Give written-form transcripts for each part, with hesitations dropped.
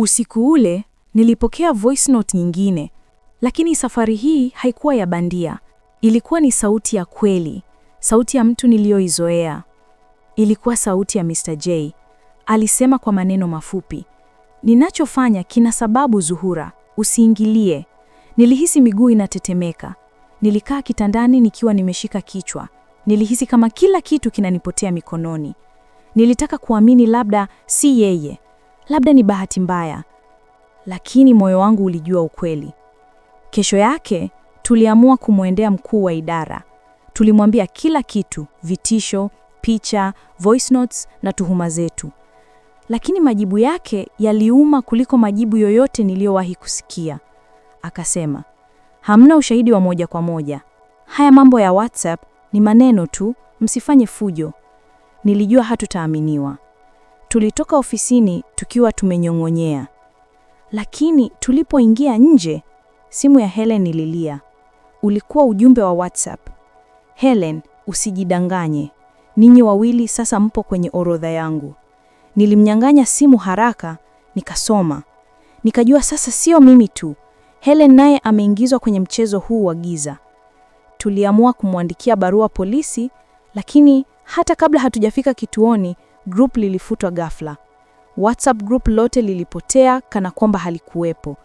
Usiku ule nilipokea voice note nyingine, lakini safari hii haikuwa ya bandia. Ilikuwa ni sauti ya kweli, sauti ya mtu niliyoizoea. Ilikuwa sauti ya Mr. J. Alisema kwa maneno mafupi, "Ninachofanya kina sababu Zuhura, usiingilie." Nilihisi miguu inatetemeka. Nilikaa kitandani nikiwa nimeshika kichwa. Nilihisi kama kila kitu kinanipotea mikononi. Nilitaka kuamini labda si yeye, labda ni bahati mbaya. Lakini moyo wangu ulijua ukweli. Kesho yake tuliamua kumwendea mkuu wa idara. Tulimwambia kila kitu, vitisho, picha, voice notes na tuhuma zetu. Lakini majibu yake yaliuma kuliko majibu yoyote niliyowahi kusikia. Akasema, "Hamna ushahidi wa moja kwa moja. Haya mambo ya WhatsApp ni maneno tu, msifanye fujo." Nilijua hatutaaminiwa. Tulitoka ofisini tukiwa tumenyong'onyea. Lakini tulipoingia nje, simu ya Helen ililia. Ulikuwa ujumbe wa WhatsApp. "Helen, usijidanganye. Ninyi wawili sasa mpo kwenye orodha yangu." Nilimnyang'anya simu haraka, nikasoma. Nikajua sasa sio mimi tu. Helen naye ameingizwa kwenye mchezo huu wa giza. Tuliamua kumwandikia barua polisi, lakini hata kabla hatujafika kituoni, group lilifutwa ghafla. WhatsApp group lote lilipotea kana kwamba halikuwepo.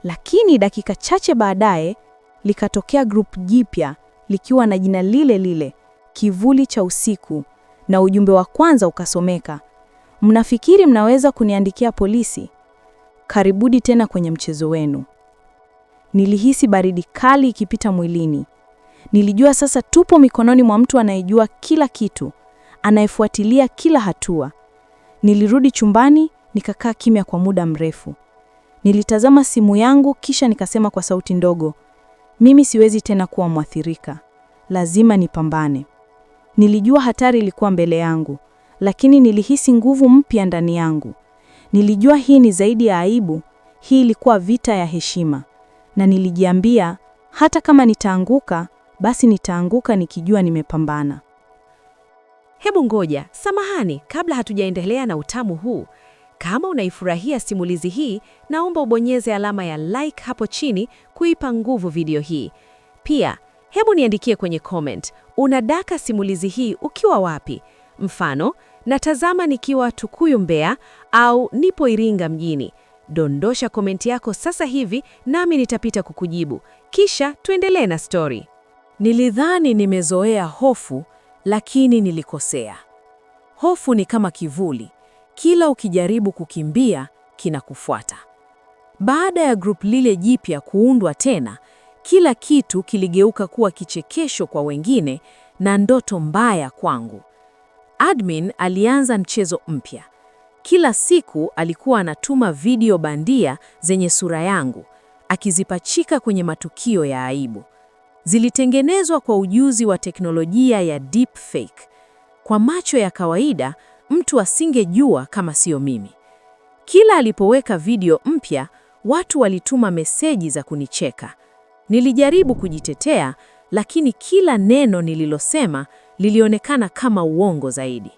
Lakini dakika chache baadaye likatokea group jipya likiwa na jina lile lile, Kivuli cha Usiku, na ujumbe wa kwanza ukasomeka, "Mnafikiri mnaweza kuniandikia polisi? Karibuni tena kwenye mchezo wenu." Nilihisi baridi kali ikipita mwilini. Nilijua sasa tupo mikononi mwa mtu anayejua kila kitu, anayefuatilia kila hatua. Nilirudi chumbani, nikakaa kimya kwa muda mrefu. Nilitazama simu yangu kisha nikasema kwa sauti ndogo, "Mimi siwezi tena kuwa mwathirika. Lazima nipambane." Nilijua hatari ilikuwa mbele yangu, lakini nilihisi nguvu mpya ndani yangu. Nilijua hii ni zaidi ya aibu, hii ilikuwa vita ya heshima. Na nilijiambia, hata kama nitaanguka, basi nitaanguka nikijua nimepambana. Hebu ngoja, samahani, kabla hatujaendelea na utamu huu. Kama unaifurahia simulizi hii, naomba ubonyeze alama ya like hapo chini kuipa nguvu video hii. Pia, hebu niandikie kwenye comment, unadaka simulizi hii ukiwa wapi? Mfano, natazama nikiwa Tukuyu Mbeya au nipo Iringa mjini. Dondosha komenti yako sasa hivi nami nitapita kukujibu. Kisha tuendelee na story. Nilidhani nimezoea hofu, lakini nilikosea. Hofu ni kama kivuli. Kila ukijaribu kukimbia, kinakufuata. Baada ya group lile jipya kuundwa tena, kila kitu kiligeuka kuwa kichekesho kwa wengine na ndoto mbaya kwangu. Admin alianza mchezo mpya. Kila siku alikuwa anatuma video bandia zenye sura yangu, akizipachika kwenye matukio ya aibu. Zilitengenezwa kwa ujuzi wa teknolojia ya deepfake. Kwa macho ya kawaida, mtu asingejua kama sio mimi. Kila alipoweka video mpya, watu walituma meseji za kunicheka. Nilijaribu kujitetea, lakini kila neno nililosema lilionekana kama uongo zaidi.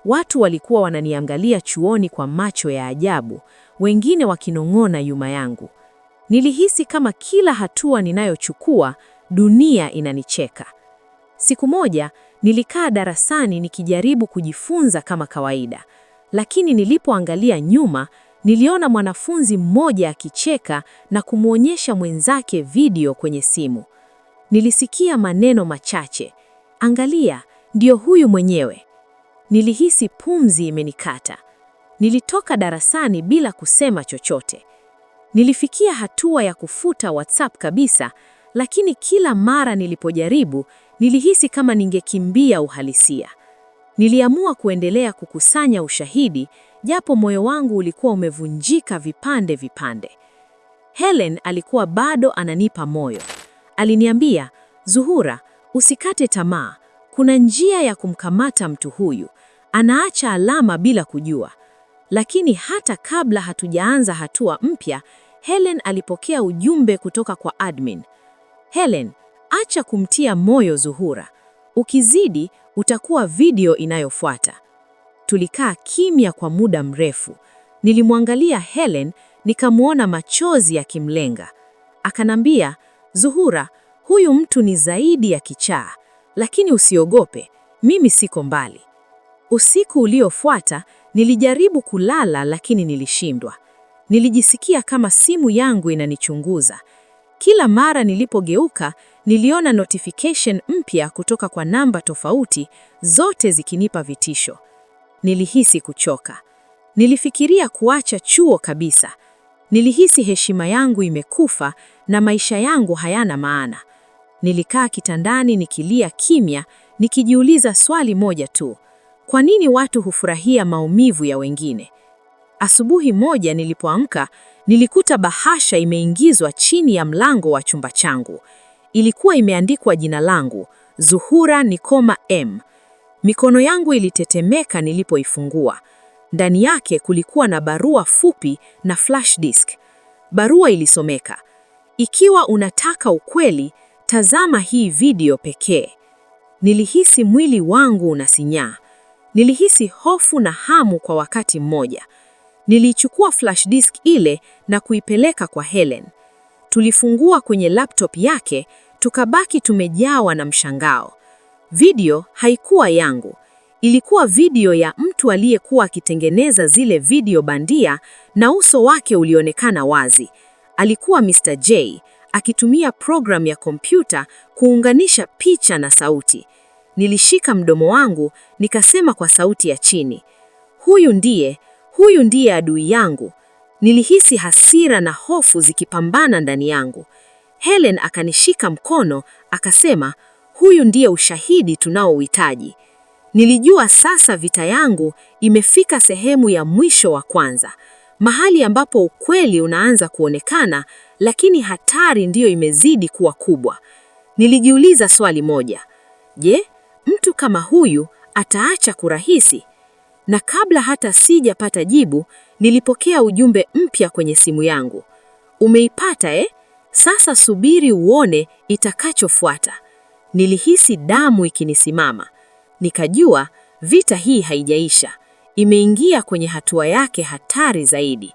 Watu walikuwa wananiangalia chuoni kwa macho ya ajabu, wengine wakinong'ona nyuma yangu. Nilihisi kama kila hatua ninayochukua, dunia inanicheka. Siku moja, nilikaa darasani nikijaribu kujifunza kama kawaida, lakini nilipoangalia nyuma, niliona mwanafunzi mmoja akicheka na kumwonyesha mwenzake video kwenye simu. Nilisikia maneno machache, "Angalia, ndio huyu mwenyewe." Nilihisi pumzi imenikata. Nilitoka darasani bila kusema chochote. Nilifikia hatua ya kufuta WhatsApp kabisa, lakini kila mara nilipojaribu, nilihisi kama ningekimbia uhalisia. Niliamua kuendelea kukusanya ushahidi, japo moyo wangu ulikuwa umevunjika vipande vipande. Helen alikuwa bado ananipa moyo. Aliniambia, "Zuhura, usikate tamaa. Kuna njia ya kumkamata mtu huyu. Anaacha alama bila kujua." Lakini hata kabla hatujaanza hatua mpya, Helen alipokea ujumbe kutoka kwa admin. "Helen, acha kumtia moyo Zuhura. Ukizidi, utakuwa video inayofuata." Tulikaa kimya kwa muda mrefu. Nilimwangalia Helen nikamwona machozi yakimlenga. Akanambia, Zuhura, huyu mtu ni zaidi ya kichaa, lakini usiogope, mimi siko mbali. Usiku uliofuata nilijaribu kulala, lakini nilishindwa. Nilijisikia kama simu yangu inanichunguza. Kila mara nilipogeuka, niliona notification mpya kutoka kwa namba tofauti, zote zikinipa vitisho. Nilihisi kuchoka. Nilifikiria kuacha chuo kabisa. Nilihisi heshima yangu imekufa na maisha yangu hayana maana. Nilikaa kitandani nikilia kimya, nikijiuliza swali moja tu. Kwa nini watu hufurahia maumivu ya wengine? Asubuhi moja nilipoamka, nilikuta bahasha imeingizwa chini ya mlango wa chumba changu. Ilikuwa imeandikwa jina langu, Zuhura Nikoma M. Mikono yangu ilitetemeka nilipoifungua. Ndani yake kulikuwa na barua fupi na flash disk. Barua ilisomeka, ikiwa unataka ukweli, tazama hii video pekee. Nilihisi mwili wangu unasinyaa. Nilihisi hofu na hamu kwa wakati mmoja. Nilichukua flash disk ile na kuipeleka kwa Helen. Tulifungua kwenye laptop yake, tukabaki tumejawa na mshangao. Video haikuwa yangu. Ilikuwa video ya mtu aliyekuwa akitengeneza zile video bandia na uso wake ulionekana wazi. Alikuwa Mr. J, akitumia program ya kompyuta kuunganisha picha na sauti. Nilishika mdomo wangu, nikasema kwa sauti ya chini, huyu ndiye adui yangu. Nilihisi hasira na hofu zikipambana ndani yangu. Helen akanishika mkono, akasema, huyu ndiye ushahidi tunaouhitaji. Nilijua sasa vita yangu imefika sehemu ya mwisho wa kwanza, mahali ambapo ukweli unaanza kuonekana, lakini hatari ndiyo imezidi kuwa kubwa. Nilijiuliza swali moja, je, mtu kama huyu ataacha kurahisi? Na kabla hata sijapata jibu, nilipokea ujumbe mpya kwenye simu yangu. Umeipata eh? Sasa subiri uone itakachofuata. Nilihisi damu ikinisimama. Nikajua vita hii haijaisha. Imeingia kwenye hatua yake hatari zaidi.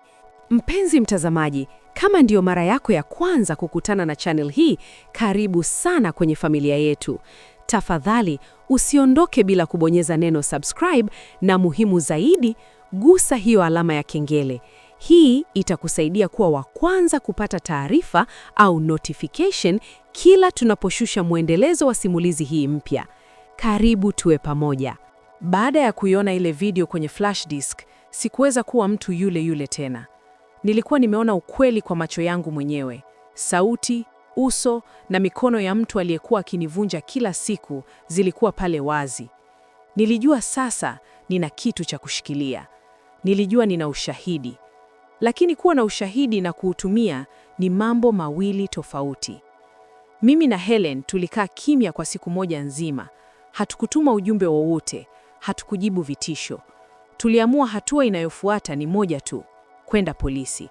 Mpenzi mtazamaji, kama ndiyo mara yako ya kwanza kukutana na channel hii, karibu sana kwenye familia yetu. Tafadhali usiondoke bila kubonyeza neno subscribe, na muhimu zaidi, gusa hiyo alama ya kengele. Hii itakusaidia kuwa wa kwanza kupata taarifa au notification kila tunaposhusha mwendelezo wa simulizi hii mpya. Karibu tuwe pamoja. Baada ya kuiona ile video kwenye flash disk, sikuweza kuwa mtu yule yule tena. Nilikuwa nimeona ukweli kwa macho yangu mwenyewe. Sauti, uso na mikono ya mtu aliyekuwa akinivunja kila siku zilikuwa pale wazi. Nilijua sasa nina kitu cha kushikilia. Nilijua nina ushahidi. Lakini kuwa na ushahidi na kuutumia ni mambo mawili tofauti. Mimi na Helen tulikaa kimya kwa siku moja nzima. Hatukutuma ujumbe wowote, hatukujibu vitisho. Tuliamua hatua inayofuata ni moja tu, kwenda polisi.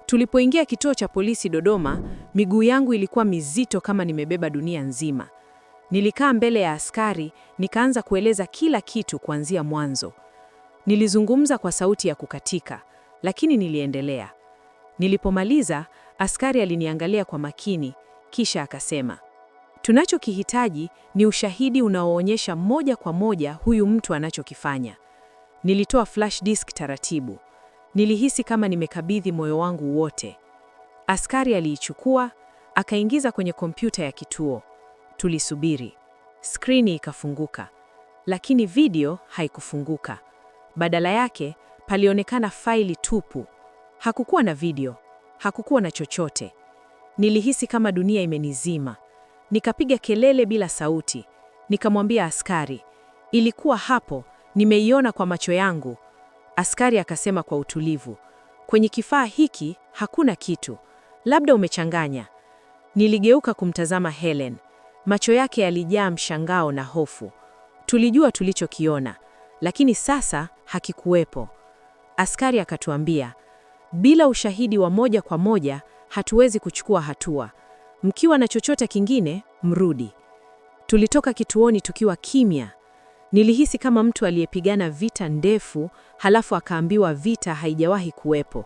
Tulipoingia kituo cha polisi Dodoma, miguu yangu ilikuwa mizito kama nimebeba dunia nzima. Nilikaa mbele ya askari, nikaanza kueleza kila kitu kuanzia mwanzo. Nilizungumza kwa sauti ya kukatika, lakini niliendelea. Nilipomaliza, askari aliniangalia kwa makini, kisha akasema, tunachokihitaji ni ushahidi unaoonyesha moja kwa moja huyu mtu anachokifanya. Nilitoa flash disk taratibu. Nilihisi kama nimekabidhi moyo wangu wote. Askari aliichukua, akaingiza kwenye kompyuta ya kituo. Tulisubiri. Skrini ikafunguka, lakini video haikufunguka. Badala yake, palionekana faili tupu. Hakukuwa na video, hakukuwa na chochote. Nilihisi kama dunia imenizima. Nikapiga kelele bila sauti. Nikamwambia askari, ilikuwa hapo, nimeiona kwa macho yangu. Askari akasema kwa utulivu, kwenye kifaa hiki hakuna kitu, labda umechanganya. Niligeuka kumtazama Helen. Macho yake yalijaa mshangao na hofu. Tulijua tulichokiona, lakini sasa hakikuwepo. Askari akatuambia, bila ushahidi wa moja kwa moja hatuwezi kuchukua hatua. Mkiwa na chochote kingine, mrudi. Tulitoka kituoni tukiwa kimya. Nilihisi kama mtu aliyepigana vita ndefu, halafu akaambiwa vita haijawahi kuwepo.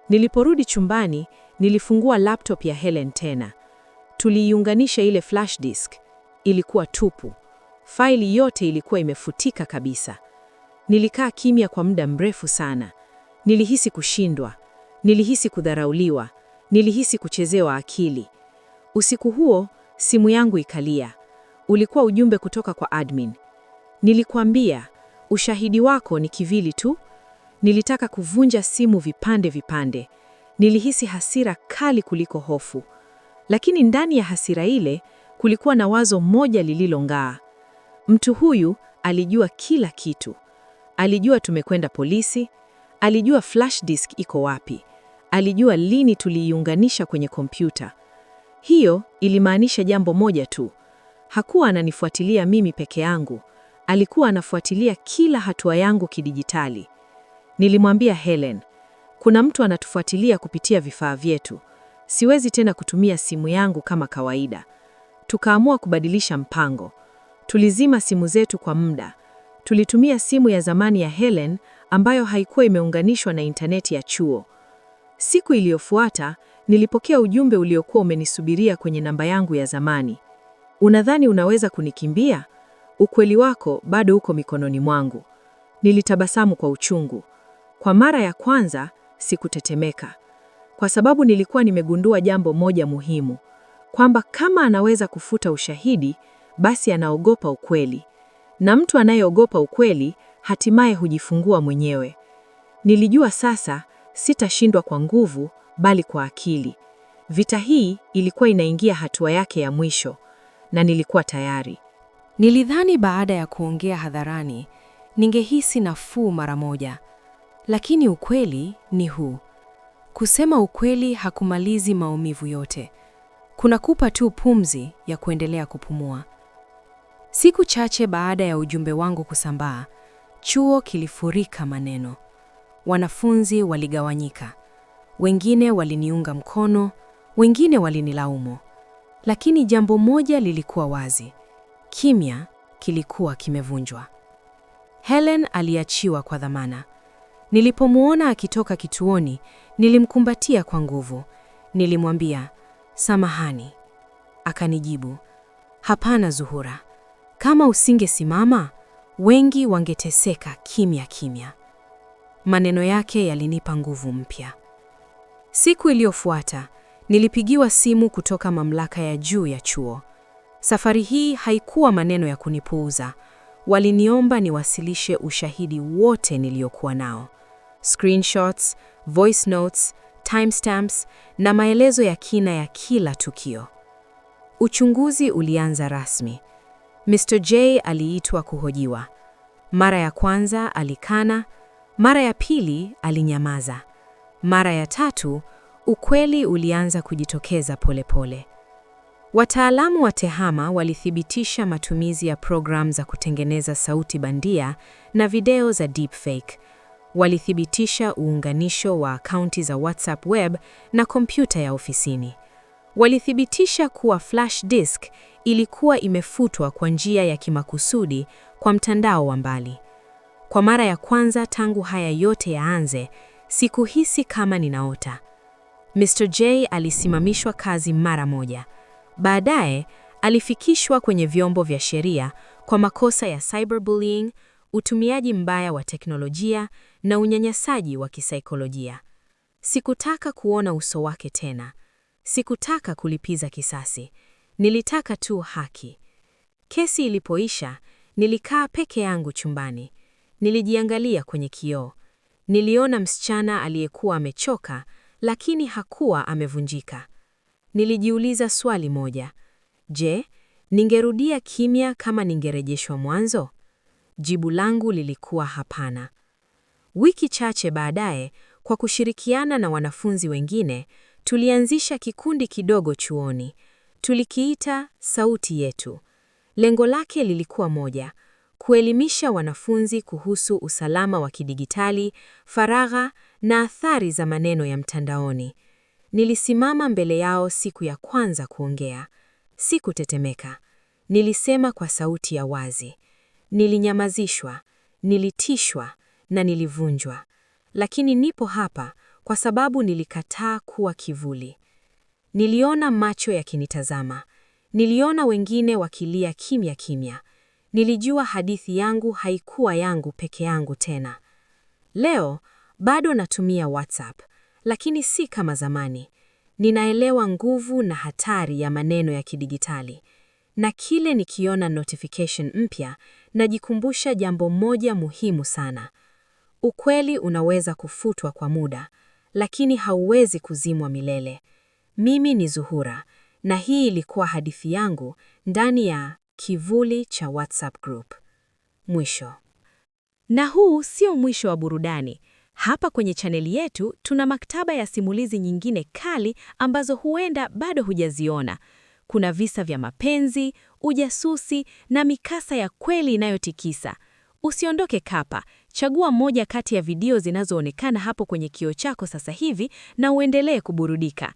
Niliporudi chumbani, nilifungua laptop ya Helen tena. Tuliiunganisha ile flash disk. Ilikuwa tupu. Faili yote ilikuwa imefutika kabisa. Nilikaa kimya kwa muda mrefu sana. Nilihisi kushindwa. Nilihisi kudharauliwa. Nilihisi kuchezewa akili. Usiku huo, simu yangu ikalia. Ulikuwa ujumbe kutoka kwa admin. Nilikuambia, ushahidi wako ni kivili tu. Nilitaka kuvunja simu vipande vipande. Nilihisi hasira kali kuliko hofu. Lakini ndani ya hasira ile, kulikuwa na wazo moja lililong'aa. Mtu huyu alijua kila kitu. Alijua tumekwenda polisi. Alijua flash disk iko wapi. Alijua lini tuliiunganisha kwenye kompyuta. Hiyo ilimaanisha jambo moja tu. Hakuwa ananifuatilia mimi peke yangu. Alikuwa anafuatilia kila hatua yangu kidijitali. Nilimwambia Helen, kuna mtu anatufuatilia kupitia vifaa vyetu. Siwezi tena kutumia simu yangu kama kawaida. Tukaamua kubadilisha mpango. Tulizima simu zetu kwa muda. Tulitumia simu ya zamani ya Helen ambayo haikuwa imeunganishwa na intaneti ya chuo. Siku iliyofuata, nilipokea ujumbe uliokuwa umenisubiria kwenye namba yangu ya zamani. Unadhani unaweza kunikimbia? Ukweli wako bado uko mikononi mwangu. Nilitabasamu kwa uchungu. Kwa mara ya kwanza, sikutetemeka. Kwa sababu nilikuwa nimegundua jambo moja muhimu. Kwamba kama anaweza kufuta ushahidi, basi anaogopa ukweli. Na mtu anayeogopa ukweli, hatimaye hujifungua mwenyewe. Nilijua sasa, sitashindwa kwa nguvu, bali kwa akili. Vita hii ilikuwa inaingia hatua yake ya mwisho, na nilikuwa tayari. Nilidhani baada ya kuongea hadharani, ningehisi nafuu mara moja. Lakini ukweli ni huu. Kusema ukweli hakumalizi maumivu yote. Kunakupa tu pumzi ya kuendelea kupumua. Siku chache baada ya ujumbe wangu kusambaa, chuo kilifurika maneno. Wanafunzi waligawanyika. Wengine waliniunga mkono, wengine walinilaumu. Lakini jambo moja lilikuwa wazi. Kimya kilikuwa kimevunjwa. Helen aliachiwa kwa dhamana. Nilipomuona akitoka kituoni, nilimkumbatia kwa nguvu. Nilimwambia, "Samahani." Akanijibu, "Hapana Zuhura. Kama usingesimama, wengi wangeteseka kimya kimya." Maneno yake yalinipa nguvu mpya. Siku iliyofuata, nilipigiwa simu kutoka mamlaka ya juu ya chuo. Safari hii haikuwa maneno ya kunipuuza. Waliniomba niwasilishe ushahidi wote niliokuwa nao. Screenshots, voice notes, timestamps na maelezo ya kina ya kila tukio. Uchunguzi ulianza rasmi. Mr. J aliitwa kuhojiwa. Mara ya kwanza alikana, mara ya pili alinyamaza. Mara ya tatu, ukweli ulianza kujitokeza polepole. Wataalamu wa TEHAMA walithibitisha matumizi ya programu za kutengeneza sauti bandia na video za deepfake. Walithibitisha uunganisho wa akaunti za WhatsApp web na kompyuta ya ofisini. Walithibitisha kuwa flash disk ilikuwa imefutwa kwa njia ya kimakusudi kwa mtandao wa mbali. Kwa mara ya kwanza tangu haya yote yaanze, sikuhisi kama ninaota. Mr. J alisimamishwa kazi mara moja. Baadaye, alifikishwa kwenye vyombo vya sheria kwa makosa ya cyberbullying, utumiaji mbaya wa teknolojia na unyanyasaji wa kisaikolojia. Sikutaka kuona uso wake tena. Sikutaka kulipiza kisasi. Nilitaka tu haki. Kesi ilipoisha, nilikaa peke yangu chumbani. Nilijiangalia kwenye kioo. Niliona msichana aliyekuwa amechoka, lakini hakuwa amevunjika. Nilijiuliza swali moja. Je, ningerudia kimya kama ningerejeshwa mwanzo? Jibu langu lilikuwa hapana. Wiki chache baadaye, kwa kushirikiana na wanafunzi wengine, tulianzisha kikundi kidogo chuoni. Tulikiita Sauti Yetu. Lengo lake lilikuwa moja: kuelimisha wanafunzi kuhusu usalama wa kidigitali, faragha na athari za maneno ya mtandaoni. Nilisimama mbele yao siku ya kwanza kuongea. Sikutetemeka. Nilisema kwa sauti ya wazi. Nilinyamazishwa, nilitishwa na nilivunjwa. Lakini nipo hapa kwa sababu nilikataa kuwa kivuli. Niliona macho yakinitazama. Niliona wengine wakilia kimya kimya. Nilijua hadithi yangu haikuwa yangu peke yangu tena. Leo bado natumia WhatsApp, lakini si kama zamani. Ninaelewa nguvu na hatari ya maneno ya kidigitali. Na kile nikiona notification mpya, najikumbusha jambo moja muhimu sana. Ukweli unaweza kufutwa kwa muda, lakini hauwezi kuzimwa milele. Mimi ni Zuhura, na hii ilikuwa hadithi yangu ndani ya kivuli cha WhatsApp group. Mwisho. Na huu sio mwisho wa burudani. Hapa kwenye chaneli yetu tuna maktaba ya simulizi nyingine kali ambazo huenda bado hujaziona. Kuna visa vya mapenzi, ujasusi na mikasa ya kweli inayotikisa. Usiondoke kapa, chagua moja kati ya video zinazoonekana hapo kwenye kioo chako sasa hivi na uendelee kuburudika.